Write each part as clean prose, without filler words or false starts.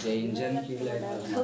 যে ইঞ্জিন কি লাগাবো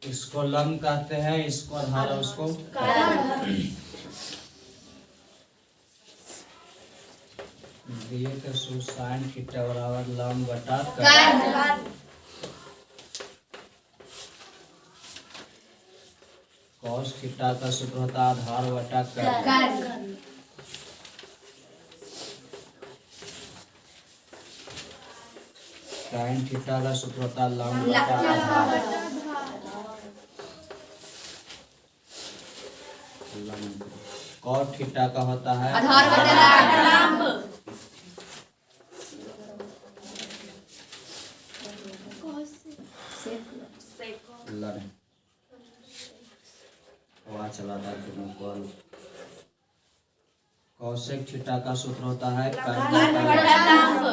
इसको लम कहते हैं, इसको आधार उसको दिए के साइन थीटा बराबर लम बटा कर्ण। कॉस थीटा का सूत्र होता है आधार बटा कर्ण। साइन थीटा का सूत्र होता है लम बटा आधार। कॉट थीटा का होता है आधार बटा लंब। चला था कौशिक थीटा का सूत्र होता है कर्ण बटा लंब।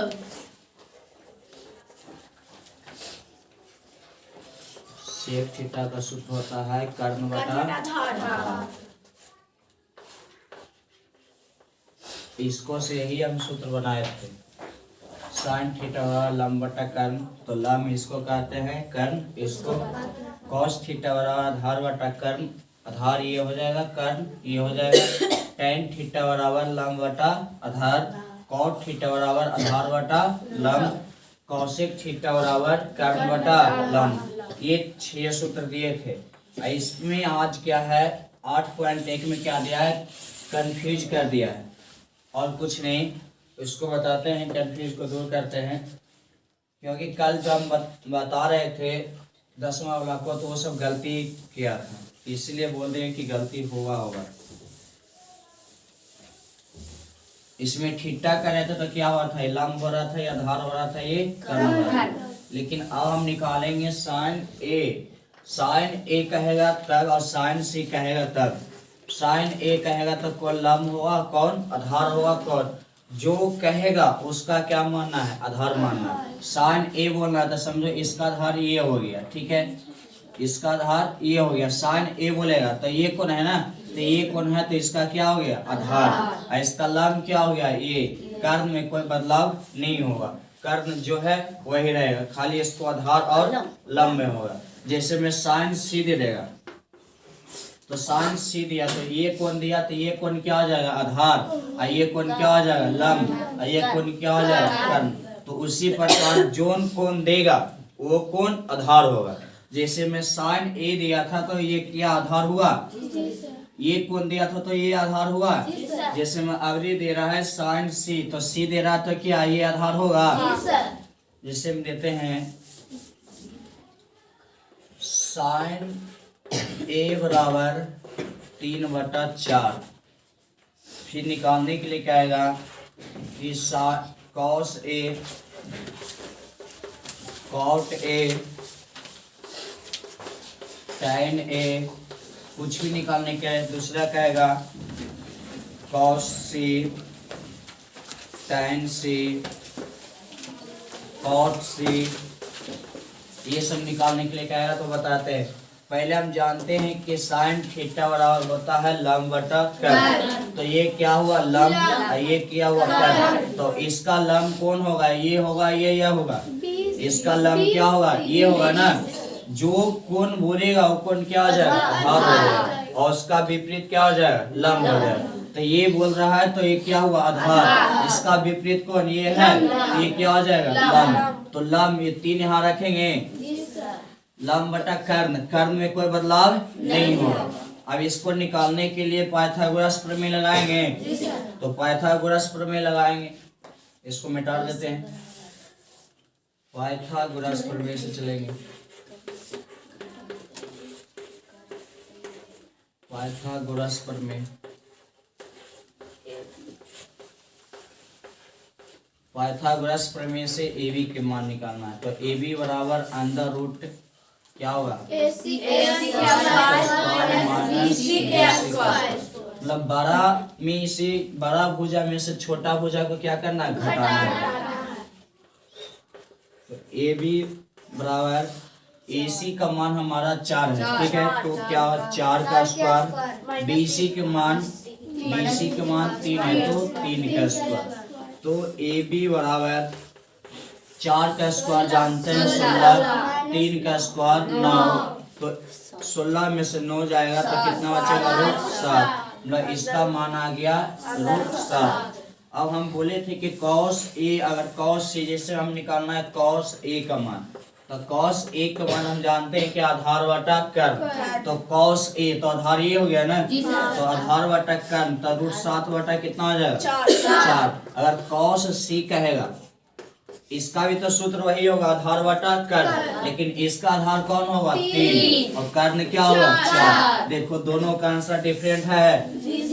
सेक थीटा का सूत्र होता है कर्ण बटा आधार। इसको से ही हम सूत्र बनाए थे साइन थीटा बराबर लम बटा कर्ण। तो लम इसको कहते हैं, कर्ण इसको। कॉस थीटा बराबर आधार बटा कर्ण, आधार ये हो जाएगा, कर्ण ये हो जाएगा। टेन थीटा बराबर लम बटा आधार। कॉट थीटा बराबर आधार बटा लम। कौशिक थीटा बराबर कर्ण बटा लम। ये 6 सूत्र दिए थे। इसमें आज क्या है 8.1 में क्या दिया है, कंफ्यूज कर दिया है और कुछ नहीं। इसको बताते हैं, कंफ्यूज को दूर करते हैं। क्योंकि कल जब हम बता रहे थे 10वां वाला को तो वो सब गलती किया था, इसलिए बोल रहे हैं कि गलती होगा। इसमें थीटा का रहता तो क्या हुआ था, लंब हो रहा था या आधार हो रहा था, ये कर्ण हो रहा था। लेकिन अब हम निकालेंगे साइन ए। साइन ए कहेगा तब और साइन सी कहेगा तब। साइन ए कहेगा तो कौन लंब होगा, कौन आधार होगा, कौन जो कहेगा उसका क्या मानना है, आधार मानना है। साइन ए बोल रहा था, समझो इसका आधार ये हो गया, ठीक है, इसका आधार ये हो गया। साइन ए बोलेगा तो ये कौन है ना, तो ये कौन है, तो इसका क्या हो गया, आधार। इसका लंब क्या हो गया, ये। कर्ण में कोई बदलाव नहीं होगा, कर्ण जो है वही रहेगा, खाली इसको आधार और लंब में होगा। जैसे में साइन सी दे देगा तो साइन सी दिया तो ये कौन दिया, तो ये कौन क्या हो जाएगा, आधार। और ये कौन क्या हो जाएगा, लंब। और ये कौन क्या हो जाएगा, कर्ण। तो उसी प्रकार जोन कौन देगा वो कौन आधार होगा। जैसे मैं साइन ए दिया था तो ये क्या आधार हुआ, ये कौन दिया था तो ये आधार हुआ। जैसे मैं अगली दे रहा है साइन सी, तो सी दे रहा तो क्या ये आधार होगा। जैसे हम देते हैं साइन ए बराबर 3/4। फिर निकालने के लिए क्या आएगा कि cos A, cot A, tan A, कुछ भी निकालने के लिए दूसरा कहेगा cos C, tan C, cot C. ये सब निकालने के लिए कहेगा तो बताते हैं। पहले हम जानते हैं कि साइन थीटा बराबर होता है लंब बटा कर्ण। तो ये क्या हुआ, लंब, ये क्या हुआ, कर्ण। तो इसका लंब कौन होगा, ये होगा, ये होगा। इसका लंब क्या होगा, ये होगा ना। जो कोण बोलेगा वो कोण क्या हो जाएगा, आधार हो जाएगा। और उसका विपरीत क्या हो जाएगा, लंब हो जाएगा। तो ये बोल रहा है तो ये क्या हुआ, आधार। इसका विपरीत कौन, ये है, ये क्या हो जाएगा, लंब। तो लंब, ये 3 यहाँ रखेंगे, लंब बटा कर्ण। कर्ण में कोई बदलाव नहीं होगा। अब इसको निकालने के लिए पाइथागोरस प्रमेय लगाएंगे। तो पाइथागोरस प्रमेय लगाएंगे, इसको मिटा देते हैं। पाइथागोरस प्रमेय से चलेंगे। पाइथागोरस प्रमेय, पाइथागोरस प्रमेय से ए बी के मान निकालना है। तो ए बी बराबर अंडर रूट क्या होगा, मतलब बड़ा में से बड़ा भुजा में से छोटा भुजा को क्या करना है, घटाना है। तो ए बी बराबर ए सी का मान हमारा 4 है, ठीक है। तो क्या 4 का स्क्वायर, बी सी के मान 3 है तो 3 का स्क्वायर। तो ए बी बराबर 4 का स्क्वायर जानते हैं 16, 3 का स्क्वायर 9, तो 16 में से 9 जाएगा तो कितना बचेगा, √7, मतलब इसका मान आ गया √7। अब हम बोले थे कि cos ए, अगर cos से जैसे हम निकालना है cos ए का मान, तो cos ए का मान हम जानते हैं कि आधार बटा कर्ण, तो cos ए तो आधार ये हो गया ना, तो आधार बटा कर्ण, तो √7 बटा कितना हो जाएगा, 4। अगर cos सी कहेगा, इसका भी तो सूत्र वही होगा, आधार बटा कर्ण, लेकिन इसका आधार कौन होगा, 3, और कर्ण क्या होगा, 4। देखो दोनों का आंसर डिफरेंट है,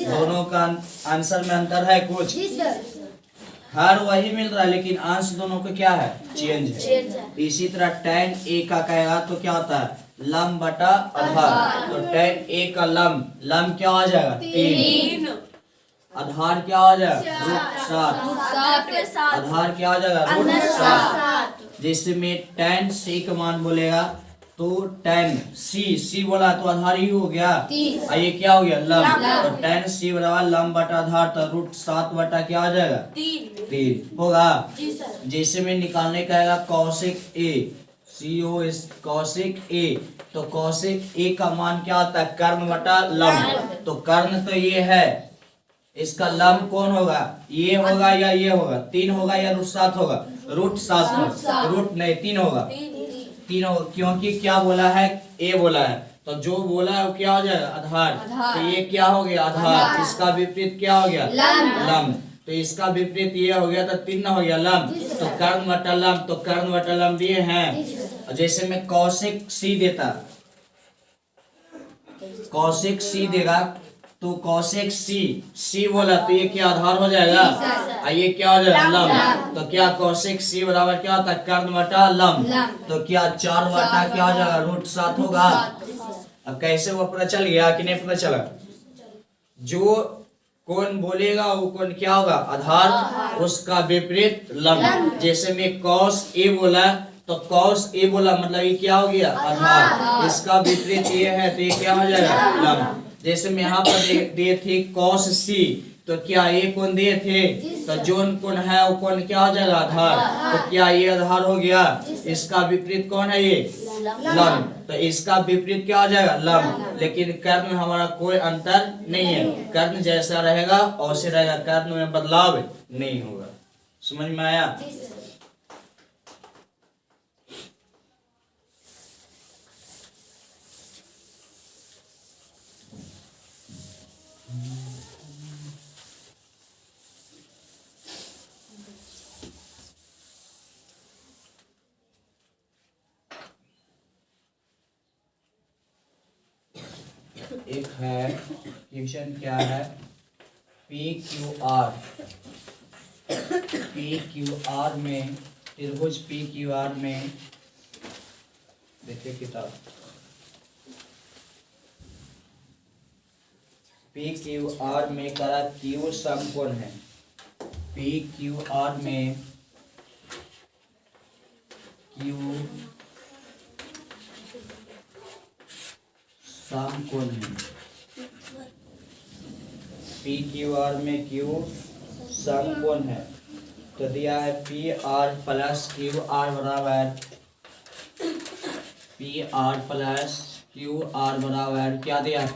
दोनों का आंसर में अंतर है कुछ, हर वही मिल रहा है लेकिन अंश दोनों का क्या है, चेंज है। इसी तरह tan ए का कहेगा तो क्या होता है, लंब बटा आधार, तो tan ए का लंब क्या हो जाएगा, 3, आधार क्या हो जाएगा, √7, आधार क्या हो जाएगा, √7। जैसे में tan सी का मान बोलेगा तो tan सी बोला तो आधार ही हो गया, और ये क्या हो गया, लंब, तो tan सी बराबर लंब बटा आधार, तो √7 बटा क्या हो जाएगा, 3 होगा। जैसे में निकालने का आएगा cosec ए, cosec ए, तो cosec ए का मान क्या होता है, कर्ण बटा लंब, तो कर्ण तो ये है, इसका लंब कौन होगा, ये होगा या ये होगा, 3 होगा या √7 होगा, √7 होगा, रूट नहीं 3 होगा, 3 होगा, क्योंकि क्या बोला है, ए बोला है, तो जो बोला है वो क्या हो जाएगा, आधार, तो ये क्या हो गया, आधार, इसका विपरीत क्या हो गया, लंब, तो इसका विपरीत ये हो गया, तो 3 हो गया लंब, तो कर्ण बटा लंब, तो कर्ण बटा लंब दिए हैं। जैसे मैं cosec सी देता, cosec सी देगा तो cosec सी बोला तो ये क्या आधार हो जाएगा, और ये क्या हो जाएगा, लंब, तो क्या cosec सी बराबर क्या होता है, कर्ण बटा लंब, तो क्या 4 बटा क्या हो जाएगा, √7 होगा। अब कैसे वो पता चल गया कि नहीं पता चला, जो कौन बोलेगा वो कौन क्या होगा, आधार, उसका विपरीत लंब। जैसे मैं cos ए बोला तो cos ए बोला मतलब ये क्या हो गया, आधार, इसका विपरीत ये है तो ये क्या हो जाएगा, लंब। जैसे मैं यहाँ पर दिए थे cos सी, तो क्या ये कौन दिए थे, तो जोन कौन है वो कौन क्या हो जाएगा, आधार, तो क्या ये आधार हो गया, इसका विपरीत कौन है, ये लंब, तो इसका विपरीत क्या हो जाएगा, लंब। लेकिन कर्ण में हमारा कोई अंतर नहीं है, कर्ण जैसा रहेगा वैसे रहेगा, कर्ण में बदलाव नहीं होगा। समझ में आया। एक है क्वेश्चन, क्या है, PQR में, त्रिभुज PQR में, देखिए किताब, PQR में करा Q समकोण है, PQR में Q समकोण है, PQR में Q समकोण है, तो दिया है PR प्लस QR बराबर, PR प्लस QR बराबर क्या दिया है,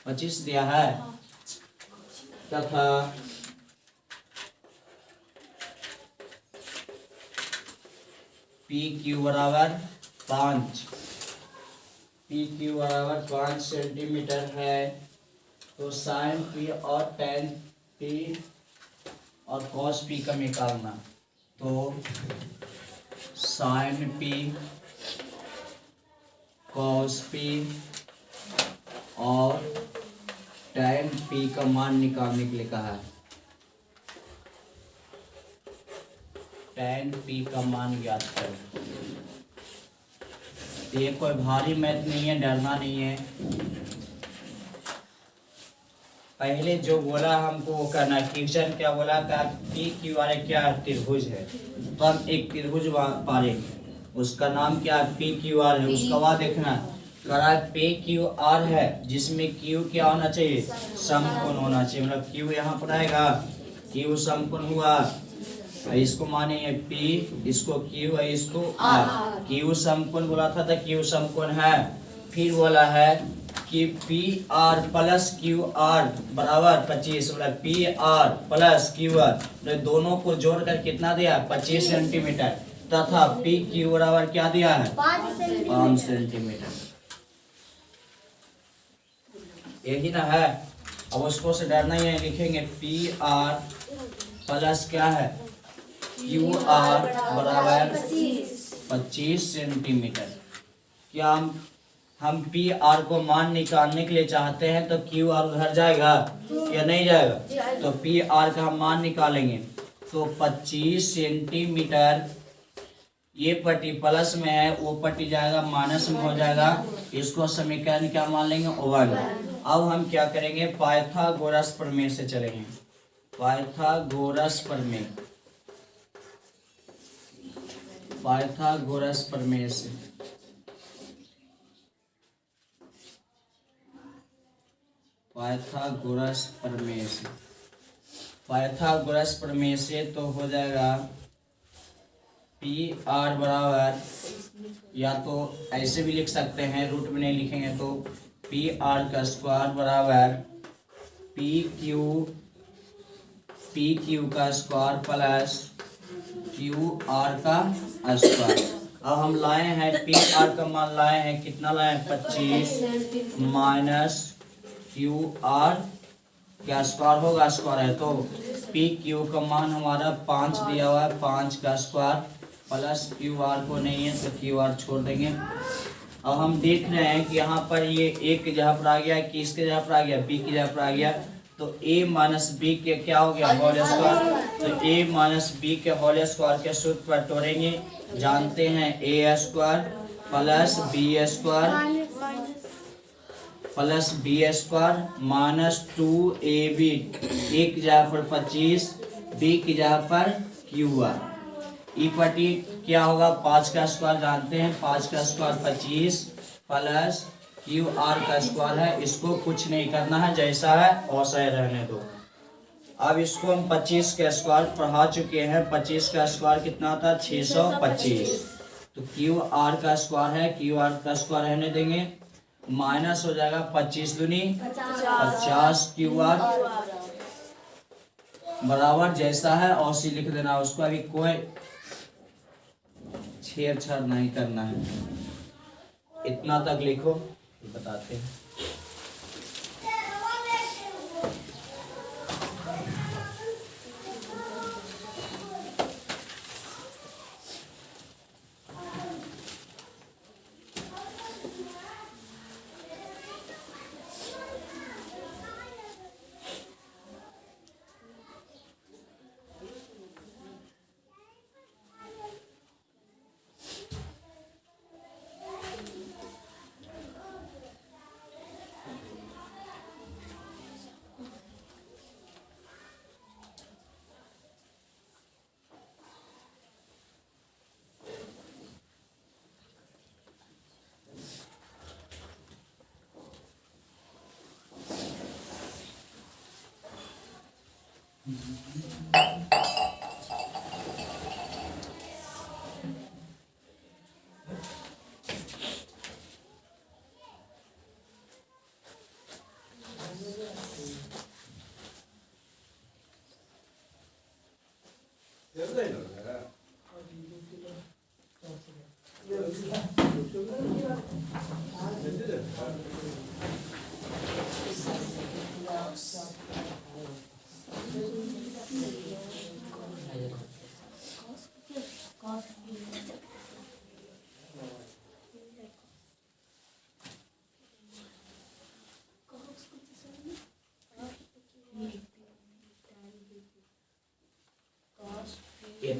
25 दिया है, तथा PQ बराबर 5, PQ बराबर 5 सेंटीमीटर है, तो sin P और tan P और cos P का निकालना, तो साइन पी कॉस पी और टैन पी का मान निकालने के लिए कहा है। टैन पी का मान ज्ञात करें। ये कोई भारी मैथ नहीं है, डरना नहीं है। पहले जो बोला हमको वो करना। क्वेश्चन क्या बोला था, पी क्यू आर क्या त्रिभुज है, तो हम एक त्रिभुज पारेंगे, उसका नाम क्या है, पी क्यू आर है। उसका बाद देखना करा पी क्यू आर है, जिसमें क्यू क्या होना चाहिए, समकोण होना चाहिए। मतलब क्यू यहाँ पर आएगा, क्यू समकोण हुआ, इसको मानेंगे पी, इसको क्यू है, इसको आर। क्यू समकोण बोला था, तो क्यू समकोण है। फिर बोला है कि P R plus Q R बराबर 25, मतलब P R plus Q R, तो दोनों को जोड़कर कितना दिया, 25 सेंटीमीटर, तथा पी क्यू बराबर क्या दिया है, 5 सेंटीमीटर। यही ना है। अब उसको से डरना ही है, लिखेंगे पी आर प्लस क्या है, क्यू आर बराबर 25 सेंटीमीटर। क्या हम पी आर को मान निकालने के लिए चाहते हैं, तो क्यू आर उधर जाएगा या नहीं जाएगा, तो पी आर का हम मान निकालेंगे। तो 25 सेंटीमीटर, ये पट्टी प्लस में है, वो पट्टी जाएगा माइनस में हो जाएगा। इसको समीकरण क्या मान लेंगे, 1। अब हम क्या करेंगे, पाइथागोरस प्रमेय से चलेंगे। पाइथागोरस प्रमेय, पाइथागोरस प्रमेय से पाइथागोरस प्रमेय से पाइथागोरस प्रमेय से तो हो जाएगा पी आर बराबर, या तो ऐसे भी लिख सकते हैं, रूट में नहीं लिखेंगे तो पी आर का स्क्वायर बराबर पी क्यू का स्क्वायर प्लस क्यू आर का स्क्वायर। अब हम लाए हैं पी आर का मान लाए हैं, कितना लाए हैं, 25 माइनस क्यू आर क्या स्क्वायर होगा, स्क्वायर है, तो पी क्यू का मान हमारा 5 दिया हुआ है, 5 का स्क्वायर प्लस क्यू आर को नहीं है तो क्यू आर छोड़ देंगे। अब हम देख रहे हैं कि यहाँ पर ये ए की जगह पर आ गया, किसके जगह पर आ गया, बी की जगह पर आ गया, तो ए माइनस बी के क्या हो गया, होल स्क्वायर। तो ए माइनस बी के होल स्क्वायर के सूत्र पर तोड़ेंगे, जानते हैं A square plus B square plus B square minus 2ab, A की जगह पर 25, बी की जगह पर क्यू आर। ई पट्टी क्या होगा, 5 का स्क्वायर जानते हैं, 5 का स्क्वायर 25 प्लस क्यू आर का स्क्वायर है। इसको कुछ नहीं करना है, जैसा है वैसा ही रहने दो। अब इसको हम 25 का स्क्वायर पढ़ा चुके हैं, 25 का स्क्वायर कितना था, 625। तो क्यू आर का स्क्वायर है, क्यू आर का स्क्वायर रहने देंगे, माइनस हो जाएगा 25 दूनी 50 क्यू आर बराबर जैसा है औसी लिख देना, उसको अभी कोई छेड़छाड़ नहीं करना है, इतना तक लिखो, बताते हैं।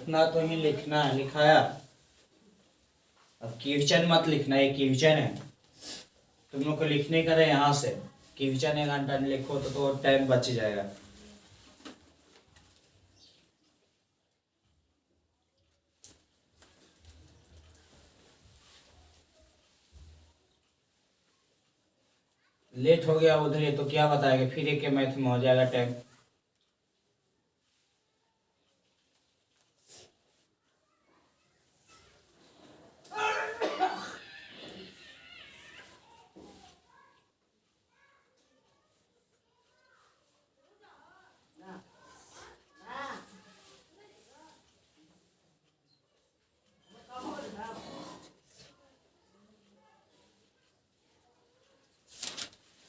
इतना तो ही लिखना है, लिखाया। अब क्वेश्चन मत लिखना, ये क्वेश्चन है, तुम लोग को लिखने का है यहाँ से। क्वेश्चन 1 घंटा नहीं लिखो तो टाइम बच जाएगा। लेट हो गया उधर ही तो क्या बताएगा, फिर एक के मैथ में हो जाएगा टाइम।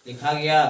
लिखा गया।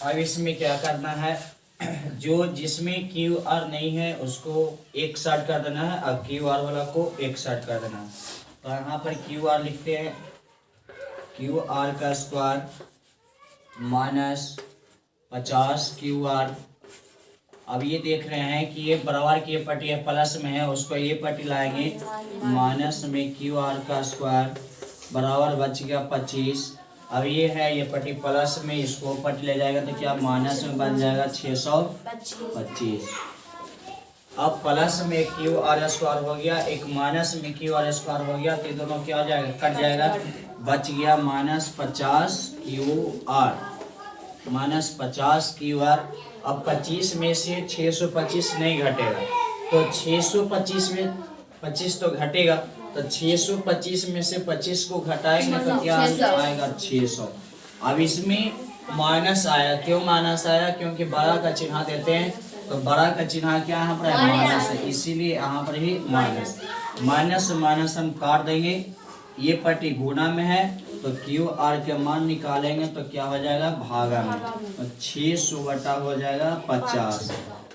अब इसमें क्या करना है, जो जिसमें क्यू आर नहीं है उसको एक साइड कर देना है और क्यू आर वाला को एक साइड कर देना है। तो यहाँ पर क्यू आर लिखते हैं, क्यू आर का स्क्वायर माइनस 50 क्यू आर। अब ये देख रहे हैं कि ये बराबर की ये पट्टी है, प्लस में है, उसको ये पट्टी लाएंगे माइनस में क्यू आर का स्क्वायर बराबर बच गया 25। अब ये है ये पट्टी प्लस में, इसको पट्टी ले जाएगा तो क्या माइनस में बन जाएगा 625। अब प्लस में क्यू आर स्क्वायर हो गया, एक माइनस में क्यू आर स्क्वायर हो गया, तो ये दोनों क्या हो जाएगा, कट जाएगा, बच गया minus 50 Q R, minus 50 Q R. अब 25 में से 625 नहीं घटेगा, तो 625 में 25 तो घटेगा, तो 625 में से 25 को घटाएंगे तो क्या आएगा 600। अब इसमें माइनस आया, क्यों माइनस आया, क्योंकि बड़ा का चिन्ह देते हैं, तो बड़ा का चिन्ह क्या यहाँ पर है, माइनस है, इसीलिए यहाँ पर ही माइनस। माइनस माइनस हम काट देंगे, ये पट्टी गुणा में है तो क्यू आर के मान निकालेंगे तो क्या हो जाएगा, भागा में, तो 600 बटा हो जाएगा 50।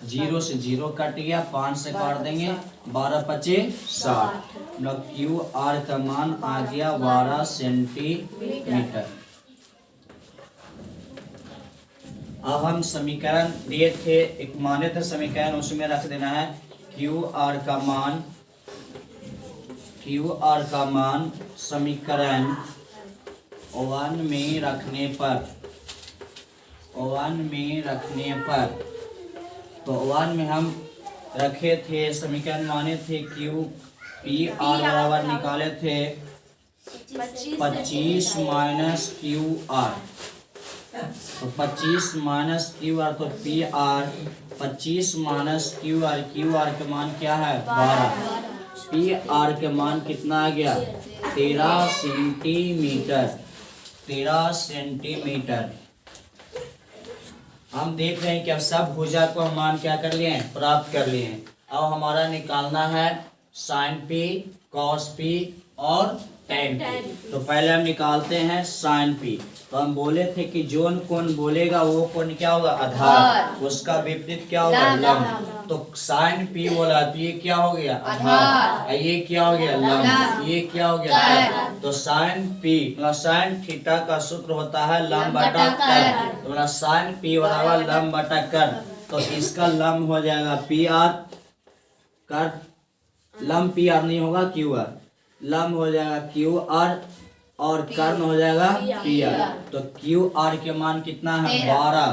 0 से 0 कट गया, 5 से काट देंगे, 12 पचे 60, मतलब क्यू आर का मान आ गया 12 सेंटीमीटर। अब हम समीकरण दिए थे, एक माने थे समीकरण, उसमें रख देना है क्यू आर का मान समीकरण 1 में रखने पर, तो 1 में हम रखे थे समीकरण माने थे क्यू पी आर बराबर निकाले थे 25 माइनस क्यू आर, तो 25 माइनस क्यू आर, तो P R 25 minus Q R के मान क्या है 12, पी आर के मान कितना आ गया 13 सेंटीमीटर। हम देख रहे हैं कि अब सब भुजा को हम मान क्या कर लिए हैं, प्राप्त कर लिए हैं। अब हमारा निकालना है साइन पी, कॉस पी और टेन पी। तो पहले हम निकालते हैं साइन पी। तो हम बोले थे कि जोन कोण बोलेगा वो कोण क्या होगा, आधार, उसका विपरीत क्या होगा, लंब। तो साइन पी बोला तो ये क्या हो गया, आधार, ये क्या हो गया, लंब, ये क्या हो गया, तो साइन पी मतलब साइन थीटा का सूत्र होता है लंब बटा कर, तो मतलब साइन पी बराबर लंब बटा कर, तो इसका लंब हो जाएगा पी आर, कर लंब पी आर नहीं होगा क्यू आर, लंब हो जाएगा क्यू आर और कर्ण हो जाएगा पी आर। तो क्यू आर के मान कितना है 12,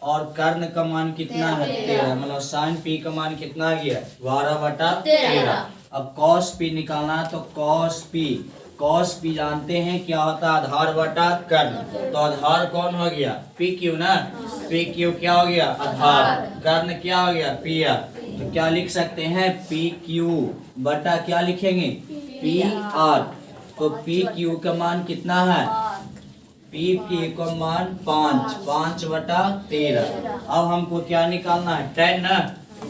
और कर्ण का मान कितना है 13, मतलब साइन पी का मान कितना आ गया 12/13। अब कॉस पी निकालना है तो कॉस पी जानते हैं क्या होता है आधार बटा कर्ण, तो आधार कौन हो गया पी क्यू ना, पी क्यू क्या हो गया आधार, कर्ण क्या हो गया पी आर। तो क्या लिख सकते हैं पी क्यू बटा क्या लिखेंगे पी आर। तो पी क्यू का मान कितना है पी क्यू का मान 5/13। अब हमको क्या निकालना है tan ना, तो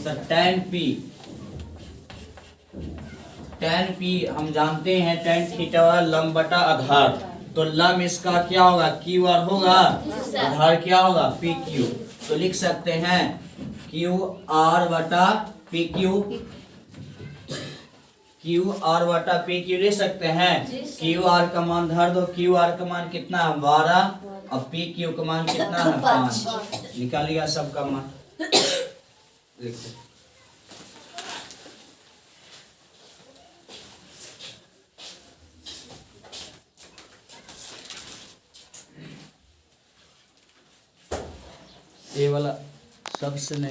tan p हम जानते हैं tan थीटा वाला लंब बटा आधार, तो लंब इसका क्या होगा क्यू आर होगा, आधार क्या होगा पी क्यू। तो लिख सकते हैं क्यू आर बटा पी क्यू लिख सकते हैं। क्यू आर का मान धर दो, क्यू आर का मान कितना है 12 और पी क्यू का मान कितना है 5। निकाल लिया सबका मान लिख दो। ये वाला सबसे